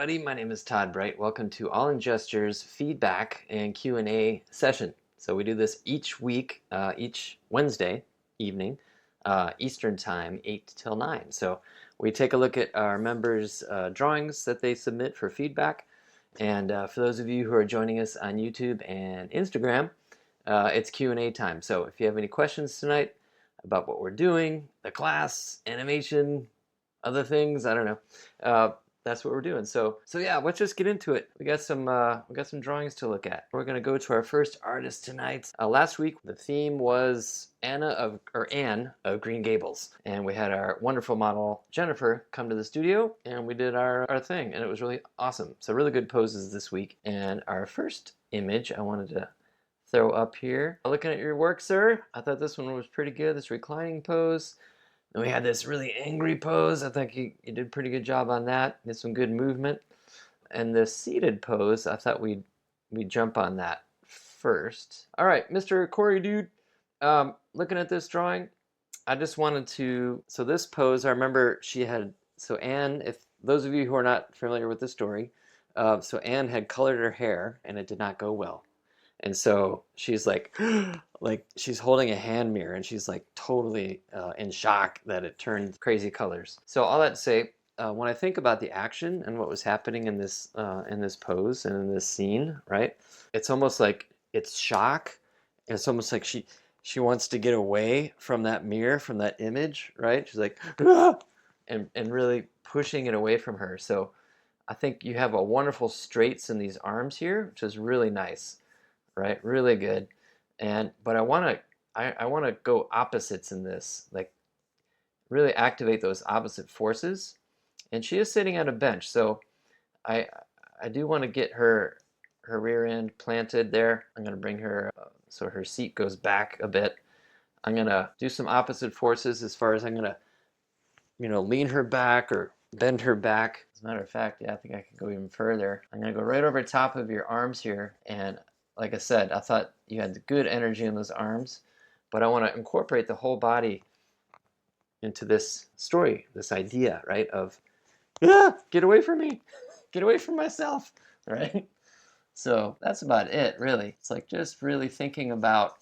everybody. My name is Todd Bright. Welcome to All in Gestures feedback and Q&A session. So we do this each week, each Wednesday evening, Eastern Time, 8 till 9. So we take a look at our members' drawings that they submit for feedback. And for those of you who are joining us on YouTube and Instagram, it's Q&A time. So if you have any questions tonight about what we're doing, the class, animation, other things, I don't know. That's what we're doing. So yeah, let's just get into it. We got some drawings to look at. We're gonna go to our first artist tonight. Last week the theme was Anne of Green Gables, and we had our wonderful model Jennifer come to the studio, and we did our thing, and it was really awesome. So really good poses this week. And our first image I wanted to throw up here. Looking at your work, sir, I thought this one was pretty good. This reclining pose. And we had this really angry pose. I think you did a pretty good job on that. Did some good movement. And the seated pose, I thought we'd jump on that first. All right, Mr. Corey dude, looking at this drawing, I just wanted to, so this pose, I remember she had, so Anne, if those of you who are not familiar with the story, so Anne had colored her hair and it did not go well. And so she's like she's holding a hand mirror and she's like totally in shock that it turned crazy colors. So all that to say, when I think about the action and what was happening in this pose and in this scene, right? It's almost like it's shock. It's almost like she wants to get away from that mirror, from that image, right? She's like, ah! and really pushing it away from her. So I think you have a wonderful straights in these arms here, which is really nice. Right, really good. But I want to go opposites in this, like really activate those opposite forces. And she is sitting at a bench, so I do want to get her rear end planted there. I'm going to bring her so her seat goes back a bit. I'm going to do some opposite forces as far as I'm going to lean her back or bend her back. As a matter of fact, yeah, I think I could go even further. I'm going to go right over top of your arms here, and like I said, I thought you had good energy in those arms, but I want to incorporate the whole body into this story, this idea, right, of, get away from me, get away from myself, right? So that's about it, really. It's like just really thinking about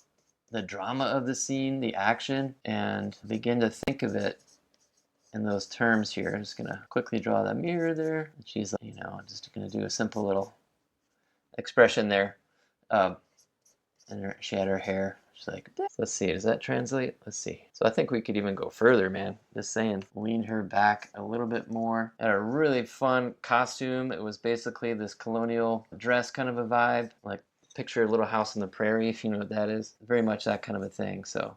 the drama of the scene, the action, and begin to think of it in those terms here. I'm just going to quickly draw that mirror there. She's, just going to do a simple little expression there. And she had her hair. She's like, let's see, does that translate? Let's see. So I think we could even go further, man. Just saying. Lean her back a little bit more. Had a really fun costume. It was basically this colonial dress kind of a vibe. Like, picture Little House on the Prairie, if you know what that is. Very much that kind of a thing. So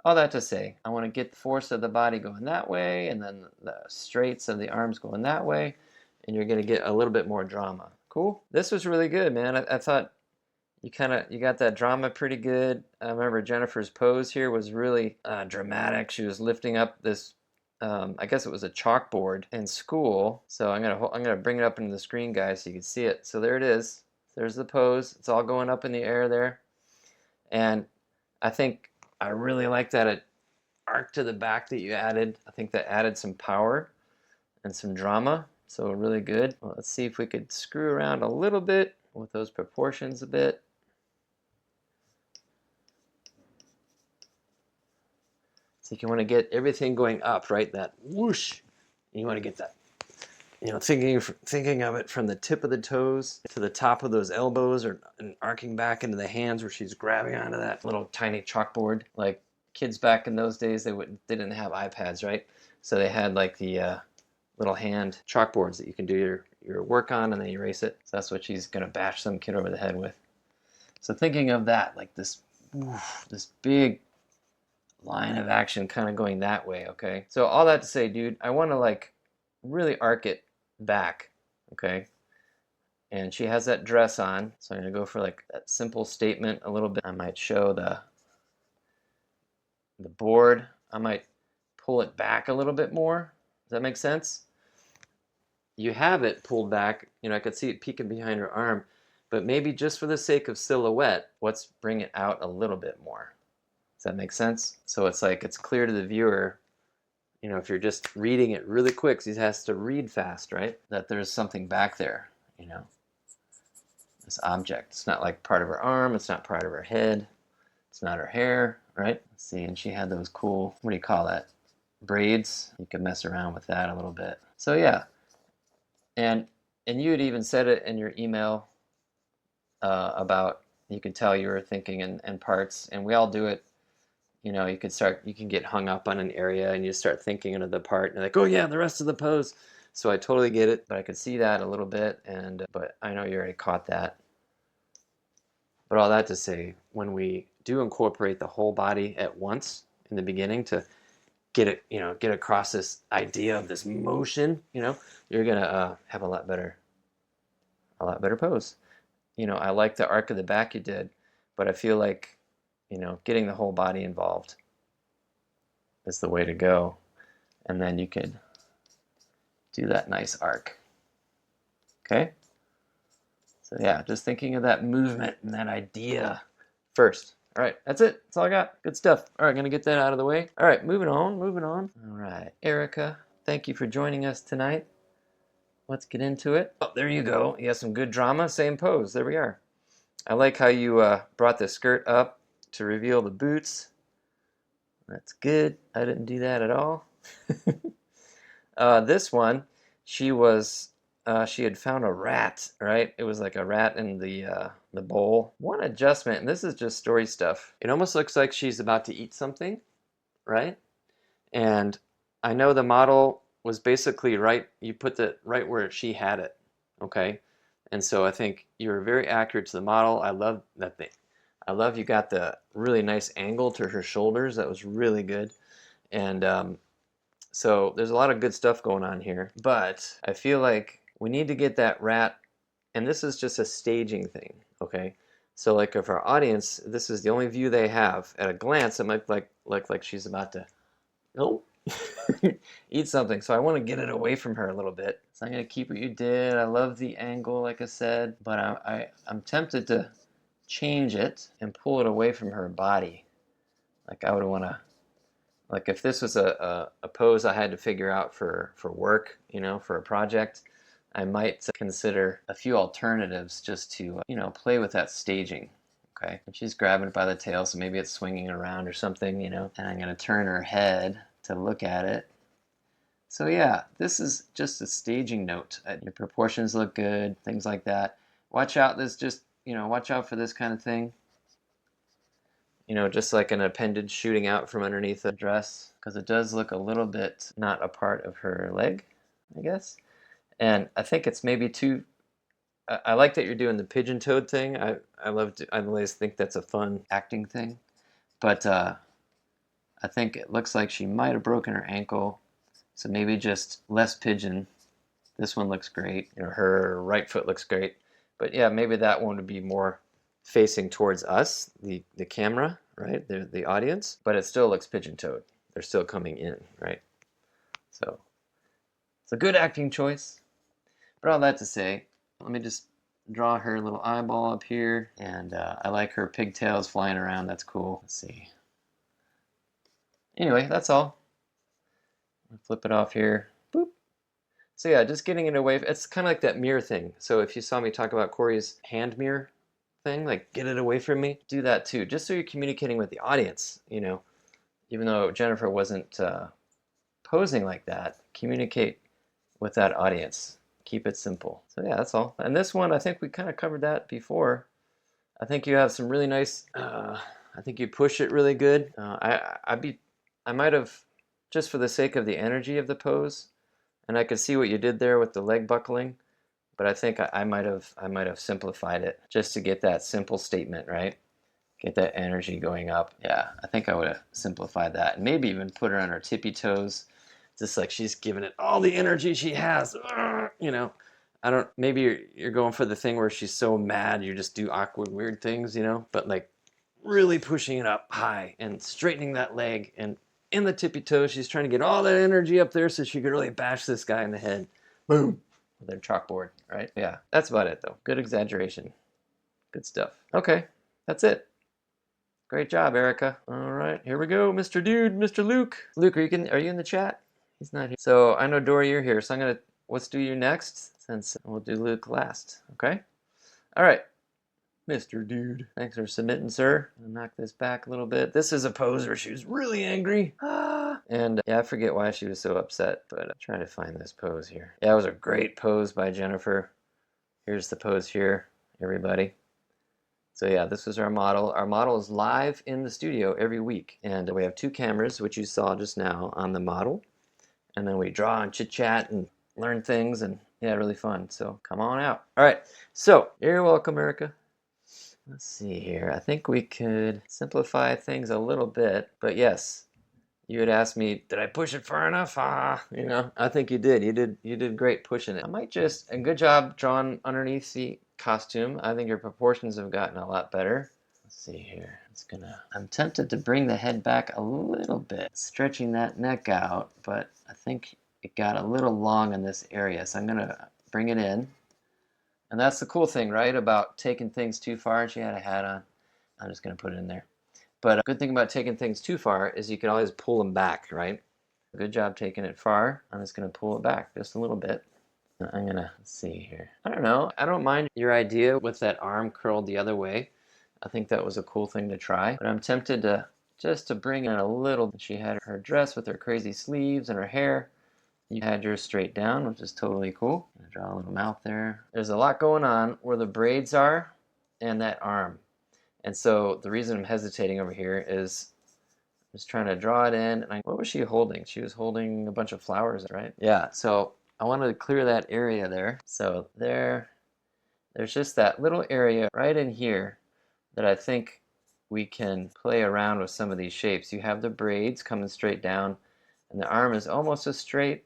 all that to say, I want to get the force of the body going that way, and then the straights of the arms going that way, and you're going to get a little bit more drama. Cool? This was really good, man. I thought you got that drama pretty good. I remember Jennifer's pose here was really dramatic. She was lifting up this, I guess it was a chalkboard in school. So I'm gonna bring it up into the screen, guys, so you can see it. So there it is. There's the pose. It's all going up in the air there, and I think I really like that arc to the back that you added. I think that added some power and some drama. So really good. Well, let's see if we could screw around a little bit with those proportions a bit. So you want to get everything going up, right? That whoosh. And you want to get that, thinking of it from the tip of the toes to the top of those elbows, and arcing back into the hands where she's grabbing onto that little tiny chalkboard. Like kids back in those days, they didn't have iPads, right? So they had like the little hand chalkboards that you can do your work on, and then you erase it. So that's what she's gonna bash some kid over the head with. So thinking of that, like this big line of action kind of going that way, okay? So all that to say, dude, I want to like really arc it back, okay? And she has that dress on, so I'm gonna go for like that simple statement a little bit. I might show the board. I might pull it back a little bit more. Does that make sense? You have it pulled back. I could see it peeking behind her arm, but maybe just for the sake of silhouette, let's bring it out a little bit more. Does that make sense? So it's like it's clear to the viewer, you know, if you're just reading it really quick, 'cause he has to read fast, right? That there's something back there, you know, this object. It's not like part of her arm. It's not part of her head. It's not her hair, right? Let's see, and she had those cool, what do you call that? Braids. You could mess around with that a little bit. So yeah, and you had even said it in your email about you could tell you were thinking in parts, and we all do it. You know, you can get hung up on an area and you start thinking into the part, and you're like, oh yeah, the rest of the pose. So I totally get it, but I could see that a little bit, and but I know you already caught that. But all that to say, when we do incorporate the whole body at once in the beginning to get it, you know, get across this idea of this motion, you know, you're gonna have a lot better pose. You know, I like the arc of the back you did, but I feel like, you know, getting the whole body involved is the way to go. And then you could do that nice arc. Okay? So yeah, just thinking of that movement and that idea first. All right, that's it. That's all I got. Good stuff. All right, gonna get that out of the way. All right, moving on. All right, Erica, thank you for joining us tonight. Let's get into it. Oh, there you go. You have some good drama. Same pose. There we are. I like how you brought the skirt up to reveal the boots. That's good. I didn't do that at all. This one, she had found a rat, right? It was like a rat in the bowl. One adjustment, and this is just story stuff. It almost looks like she's about to eat something, right? And I know the model was basically right. You put it right where she had it, okay? And so I think you were very accurate to the model. I love that thing. I love you got the really nice angle to her shoulders. That was really good. And so there's a lot of good stuff going on here. But I feel like we need to get that rat, and this is just a staging thing, okay? So like if our audience, this is the only view they have, at a glance, it might look like she's about to, oh, eat something. So I want to get it away from her a little bit. So I'm going to keep what you did. I love the angle, like I said, but I'm tempted to change it and pull it away from her body. Like I would want to, like if this was a pose I had to figure out for work, you know, for a project, I might consider a few alternatives just to, you know, play with that staging. Okay, and she's grabbing it by the tail, so maybe it's swinging around or something, you know, and I'm going to turn her head to look at it. So yeah, this is just a staging note. Your proportions look good, things like that. Watch out, watch out for this kind of thing. You know, just like an appendage shooting out from underneath the dress, because it does look a little bit not a part of her leg, I guess. And I think it's maybe too, I like that you're doing the pigeon-toed thing. I always think that's a fun acting thing. But I think it looks like she might have broken her ankle, so maybe just less pigeon. This one looks great. You know, her right foot looks great. But yeah, maybe that one would be more facing towards us, the camera, right? The audience. But it still looks pigeon-toed. They're still coming in, right? So it's a good acting choice. But all that to say, let me just draw her little eyeball up here. And I like her pigtails flying around. That's cool. Let's see. Anyway, that's all. I'll flip it off here. Boop. So yeah, just getting it away. It's kind of like that mirror thing. So if you saw me talk about Corey's hand mirror thing, like get it away from me, do that too. Just so you're communicating with the audience, you know. Even though Jennifer wasn't posing like that, communicate with that audience. Keep it simple. So yeah, that's all. And this one, I think we kind of covered that before. I think you have some really nice, I think you push it really good. I might have, just for the sake of the energy of the pose, and I could see what you did there with the leg buckling, but I think I might have simplified it just to get that simple statement, right? Get that energy going up. Yeah, I think I would have simplified that, and maybe even put her on her tippy toes, just like she's giving it all the energy she has. You know, maybe you're going for the thing where she's so mad you just do awkward, weird things, you know, but like really pushing it up high and straightening that leg, and in the tippy toes, she's trying to get all that energy up there so she could really bash this guy in the head. Boom. With their chalkboard, right? Yeah, that's about it though. Good exaggeration. Good stuff. Okay, that's it. Great job, Erica. All right, here we go, Mr. Dude, Mr. Luke. Luke, are you in the chat? He's not here. So I know Dory, you're here. So let's do you next, since we'll do Luke last. Okay. All right. Mr. Dude. Thanks for submitting, sir. I'll knock this back a little bit. This is a pose where she was really angry. And yeah, I forget why she was so upset, but I'm trying to find this pose here. Yeah, it was a great pose by Jennifer. Here's the pose here, everybody. So yeah, this was our model. Our model is live in the studio every week. And we have 2 cameras, which you saw just now on the model. And then we draw and chit chat and learn things, and yeah, really fun. So come on out. All right, so you're welcome, Erica. Let's see here. I think we could simplify things a little bit, but yes, you had asked me, did I push it far enough? I think you did. You did great pushing it. I might just, a good job drawing underneath the costume. I think your proportions have gotten a lot better. Let's see here. I'm tempted to bring the head back a little bit, stretching that neck out, but I think it got a little long in this area, so I'm gonna bring it in. And that's the cool thing, right, about taking things too far. She had a hat on. I'm just gonna put it in there. But a good thing about taking things too far is you can always pull them back, right? Good job taking it far. I'm just gonna pull it back just a little bit. Let's see here. I don't know. I don't mind your idea with that arm curled the other way. I think that was a cool thing to try. But I'm tempted to bring in a little. She had her dress with her crazy sleeves and her hair. You had yours straight down, which is totally cool. I'm gonna draw a little mouth there. There's a lot going on where the braids are and that arm. And so the reason I'm hesitating over here is I'm just trying to draw it in. And what was she holding? She was holding a bunch of flowers, right? Yeah, so I wanted to clear that area there. So there's just that little area right in here that I think we can play around with some of these shapes. You have the braids coming straight down, and the arm is almost as straight,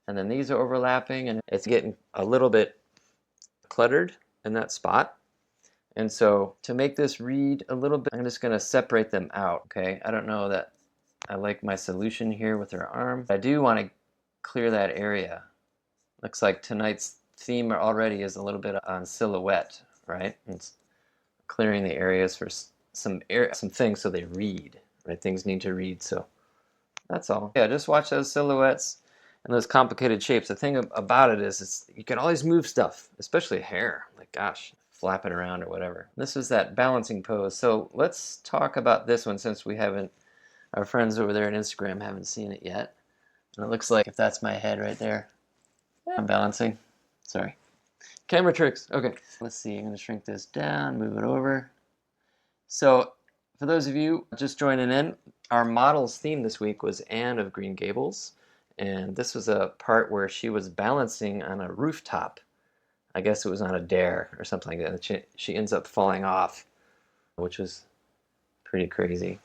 and then these are overlapping, and it's getting a little bit cluttered in that spot. And so to make this read a little bit, I'm just going to separate them out, okay? I don't know that I like my solution here with her arm. I do want to clear that area. Looks like tonight's theme already is a little bit on silhouette, right? It's clearing the areas for some things so they read, right? Things need to read, so that's all. Yeah, just watch those silhouettes and those complicated shapes. The thing about it is you can always move stuff, especially hair. Like, gosh, flap it around or whatever. This is that balancing pose. So let's talk about this one since our friends over there on Instagram haven't seen it yet. And it looks like if that's my head right there, I'm balancing. Sorry. Camera tricks. Okay, let's see. I'm going to shrink this down, move it over. So for those of you just joining in, our model's theme this week was Anne of Green Gables. And this was a part where she was balancing on a rooftop. I guess it was on a dare or something like that. She ends up falling off, which was pretty crazy.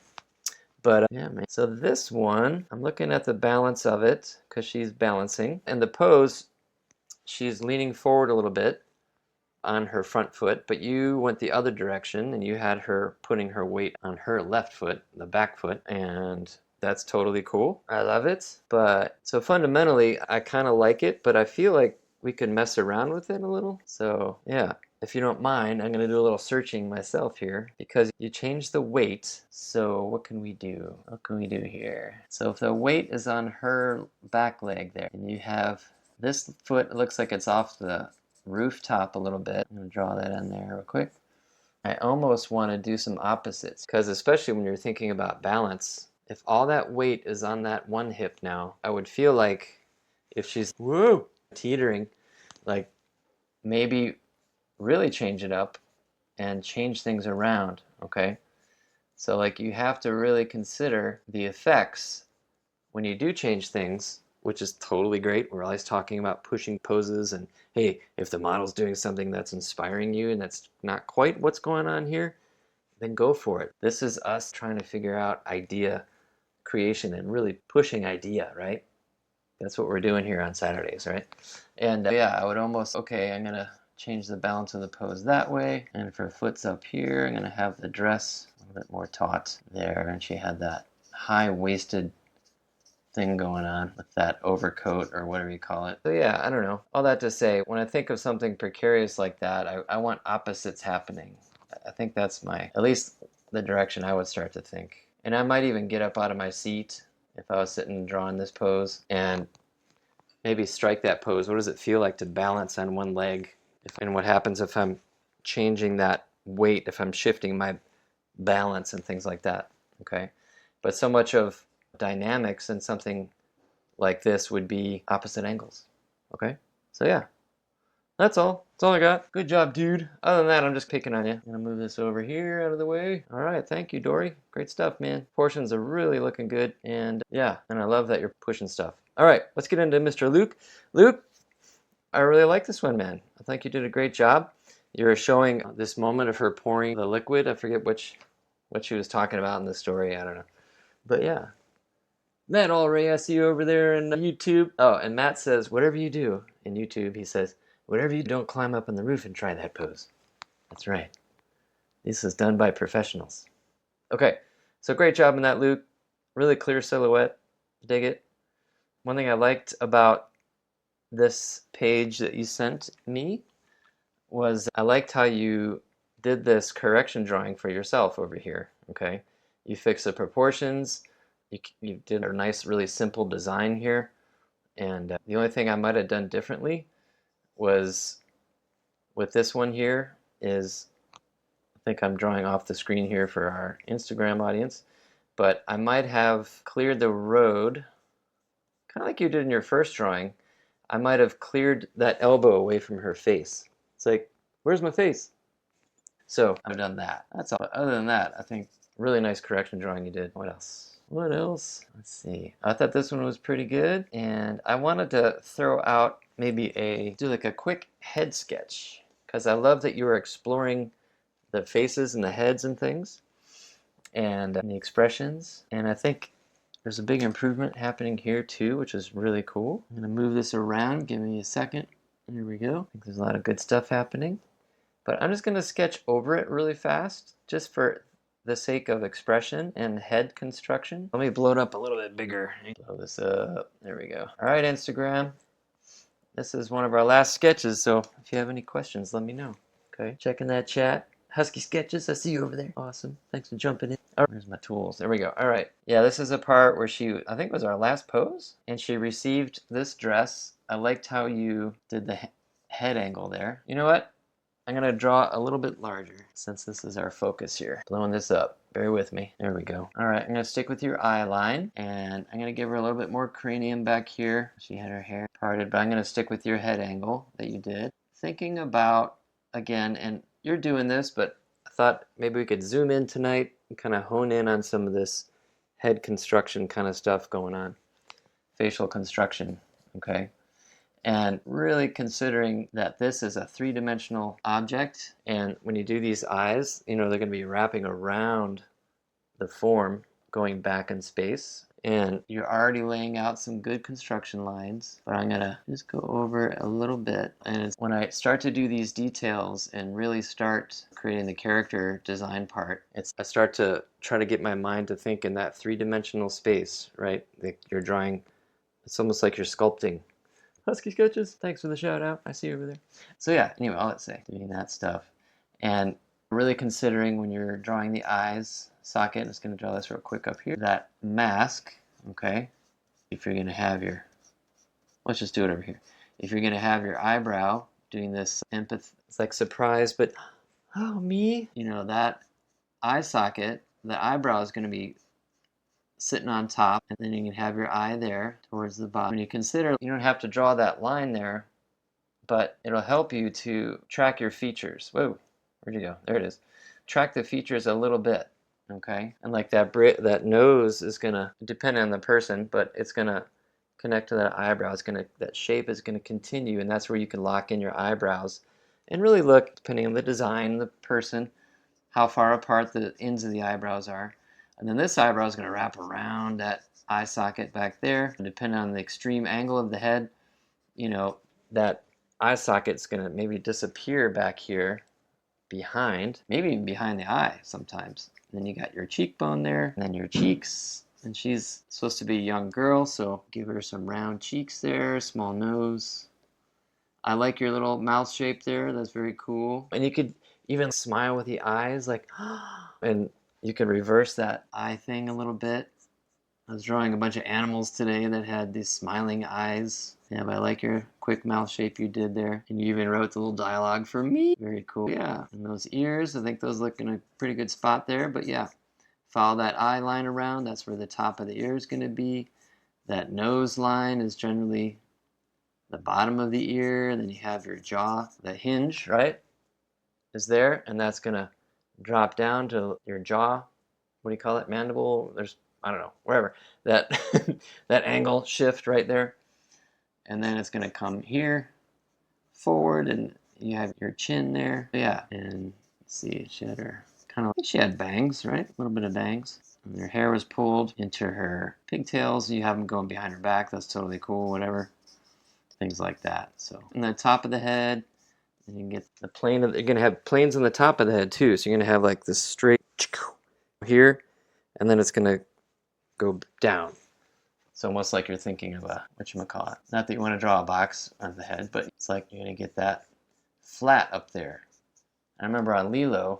But yeah, man. So this one, I'm looking at the balance of it because she's balancing. And the pose, she's leaning forward a little bit on her front foot, but you went the other direction and you had her putting her weight on her left foot, the back foot, and that's totally cool. I love it. But so fundamentally, I kind of like it, but I feel like we could mess around with it a little. So yeah, if you don't mind, I'm going to do a little searching myself here because you changed the weight. So what can we do? What can we do here? So if the weight is on her back leg there, and you have this foot, it looks like it's off the rooftop a little bit. I'm going to draw that in there real quick. I almost want to do some opposites because especially when you're thinking about balance, if all that weight is on that one hip now, I would feel like if she's teetering, like maybe really change it up and change things around, okay? So like you have to really consider the effects when you do change things, which is totally great. We're always talking about pushing poses and hey, if the model's doing something that's inspiring you and that's not quite what's going on here, then go for it. This is us trying to figure out idea creation and really pushing idea, right? That's what we're doing here on Saturdays, right? And yeah, I would almost, okay, I'm gonna change the balance of the pose that way. And for foot's up here, I'm gonna have the dress a little bit more taut there. And she had that high-waisted thing going on with that overcoat or whatever you call it. So yeah, I don't know. All that to say, when I think of something precarious like that, I want opposites happening. I think that's at least the direction I would start to think. And I might even get up out of my seat If I was sitting and drawing this pose and maybe strike that pose, what does it feel like to balance on one leg? And what happens if I'm changing that weight, if I'm shifting my balance and things like that, okay? But so much of dynamics in something like this would be opposite angles, okay? So yeah, that's all. That's all I got. Good job, dude. Other than that, I'm just picking on you. I'm gonna move this over here out of the way. All right, thank you, Dory. Great stuff, man. Portions are really looking good, and yeah, and I love that you're pushing stuff. All right, let's get into Mr. Luke. Luke, I really like this one, man. I think you did a great job. You're showing this moment of her pouring the liquid. I forget what she was talking about in the story. I don't know. But yeah. Matt Allray, I see you over there in YouTube. Oh, and Matt says, whatever you do in YouTube, he says, whatever you do, don't climb up on the roof and try that pose. That's right. This is done by professionals. Okay, so great job in that, Luke. Really clear silhouette. Dig it. One thing I liked about this page that you sent me was I liked how you did this correction drawing for yourself over here, okay? You fixed the proportions, you did a nice, really simple design here, and the only thing I might have done differently was with this one here is, I think I'm drawing off the screen here for our Instagram audience, but I might have cleared the road, kind of like you did in your first drawing. I might have cleared that elbow away from her face. It's like, where's my face? So I've done that. That's all. Other than that, I think really nice correction drawing you did. What else? What else? Let's see. I thought this one was pretty good, and I wanted to throw out maybe do like a quick head sketch, because I love that you were exploring the faces and the heads and things, and the expressions, and I think there's a big improvement happening here too, which is really cool. I'm gonna move this around. Give me a second. There we go. I think there's a lot of good stuff happening. But I'm just going to sketch over it really fast, just for the sake of expression and head construction. Let me blow it up a little bit bigger. Blow this up. There we go. All right, Instagram. This is one of our last sketches, so if you have any questions, let me know. Okay, checking that chat. Husky Sketches, I see you over there. Awesome. Thanks for jumping in. Oh, there's my tools. There we go. All right. Yeah, this is a part where she, I think it was our last pose, and she received this dress. I liked how you did the head angle there. You know what? I'm going to draw a little bit larger since this is our focus here. Blowing this up. Bear with me. There we go. All right, I'm going to stick with your eye line, and I'm going to give her a little bit more cranium back here. She had her hair parted, but I'm going to stick with your head angle that you did. Thinking about, again, and you're doing this, but I thought maybe we could zoom in tonight and kind of hone in on some of this head construction kind of stuff going on. Facial construction, okay? And really considering that this is a three-dimensional object, and when you do these eyes, you know, they're going to be wrapping around the form, going back in space, and you're already laying out some good construction lines, but I'm going to just go over it a little bit. And when I start to do these details and really start creating the character design part, I start to try to get my mind to think in that three-dimensional space, right? You're drawing, it's almost like you're sculpting. Husky Sketches, thanks for the shout out. I see you over there. So yeah, anyway, all that say, doing that stuff. And really considering when you're drawing the eyes socket, I'm just going to draw this real quick up here, that mask, okay, if you're going to have your, let's just do it over here. If you're going to have your eyebrow doing this empath, it's like surprise, but, oh, me? You know, that eye socket, the eyebrow is going to be sitting on top, and then you can have your eye there towards the bottom. When you consider, you don't have to draw that line there, but it'll help you to track your features. Whoa, where'd you go? There it is. Track the features a little bit, okay? And like that nose is gonna depend on the person, but it's gonna connect to that eyebrow. That shape is gonna continue, and that's where you can lock in your eyebrows and really look, depending on the design, the person, how far apart the ends of the eyebrows are. And then this eyebrow is going to wrap around that eye socket back there. And depending on the extreme angle of the head, you know, that eye socket's going to maybe disappear back here behind, maybe even behind the eye sometimes. And then you got your cheekbone there, and then your cheeks. And she's supposed to be a young girl, so give her some round cheeks there, small nose. I like your little mouth shape there. That's very cool. And you could even smile with the eyes, like, and you can reverse that eye thing a little bit. I was drawing a bunch of animals today that had these smiling eyes. Yeah, but I like your quick mouth shape you did there. And you even wrote the little dialogue for me. Very cool. Yeah, and those ears, I think those look in a pretty good spot there. But yeah, follow that eye line around. That's where the top of the ear is going to be. That nose line is generally the bottom of the ear. And then you have your jaw, the hinge, right, is there. And that's going to drop down to your jaw. What do you call it? Mandible? There's, I don't know, wherever. That, that angle shift right there. And then it's going to come here forward, and you have your chin there. Yeah, and let's see, she had her kind of, she had bangs, right? A little bit of bangs. And her hair was pulled into her pigtails. You have them going behind her back. That's totally cool, whatever. Things like that. So, and the top of the head, and you can get the plane of, you're going to have planes on the top of the head too. So you're going to have like this straight here, and then it's going to go down. It's almost like you're thinking of a, whatchamacallit. Not that you want to draw a box on the head, but it's like you're going to get that flat up there. I remember on Lilo,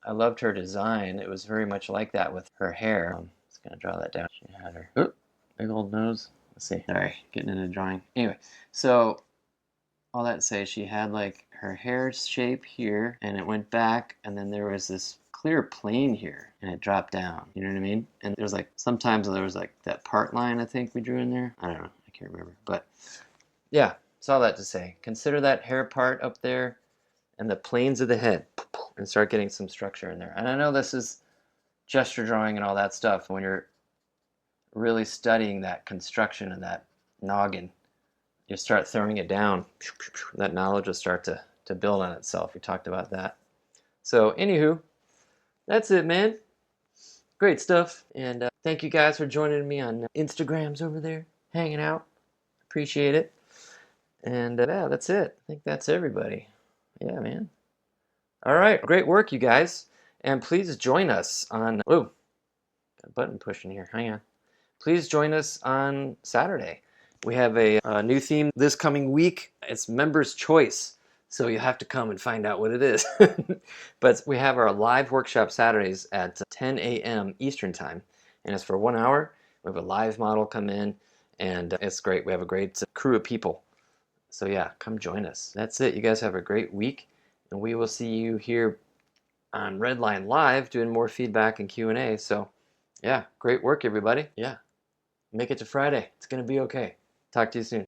I loved her design. It was very much like that with her hair. I'm just going to draw that down. She had her big old nose. Let's see. Sorry, getting into drawing. Anyway, so all that to say, she had like her hair shape here, and it went back, and then there was this clear plane here, and it dropped down. You know what I mean? And there's like, sometimes there was like that part line I think we drew in there. I don't know. I can't remember. But yeah, it's all that to say. Consider that hair part up there and the planes of the head, and start getting some structure in there. And I know this is gesture drawing and all that stuff. When you're really studying that construction and that noggin, you start throwing it down, that knowledge will start to build on itself. We talked about that. So anywho, that's it, man. Great stuff. And thank you guys for joining me on Instagrams over there, hanging out. Appreciate it. And yeah, that's it. I think that's everybody. Yeah, man. All right. Great work, you guys. And please join us on, oh, got a button pushing here. Hang on. Please join us on Saturday. We have a new theme this coming week. It's Members' Choice. So you have to come and find out what it is. But we have our live workshop Saturdays at 10 a.m. Eastern Time. And it's for 1 hour. We have a live model come in, and it's great. We have a great crew of people. So yeah, come join us. That's it. You guys have a great week. And we will see you here on Redline Live doing more feedback and Q&A. So yeah, great work, everybody. Yeah, make it to Friday. It's going to be okay. Talk to you soon.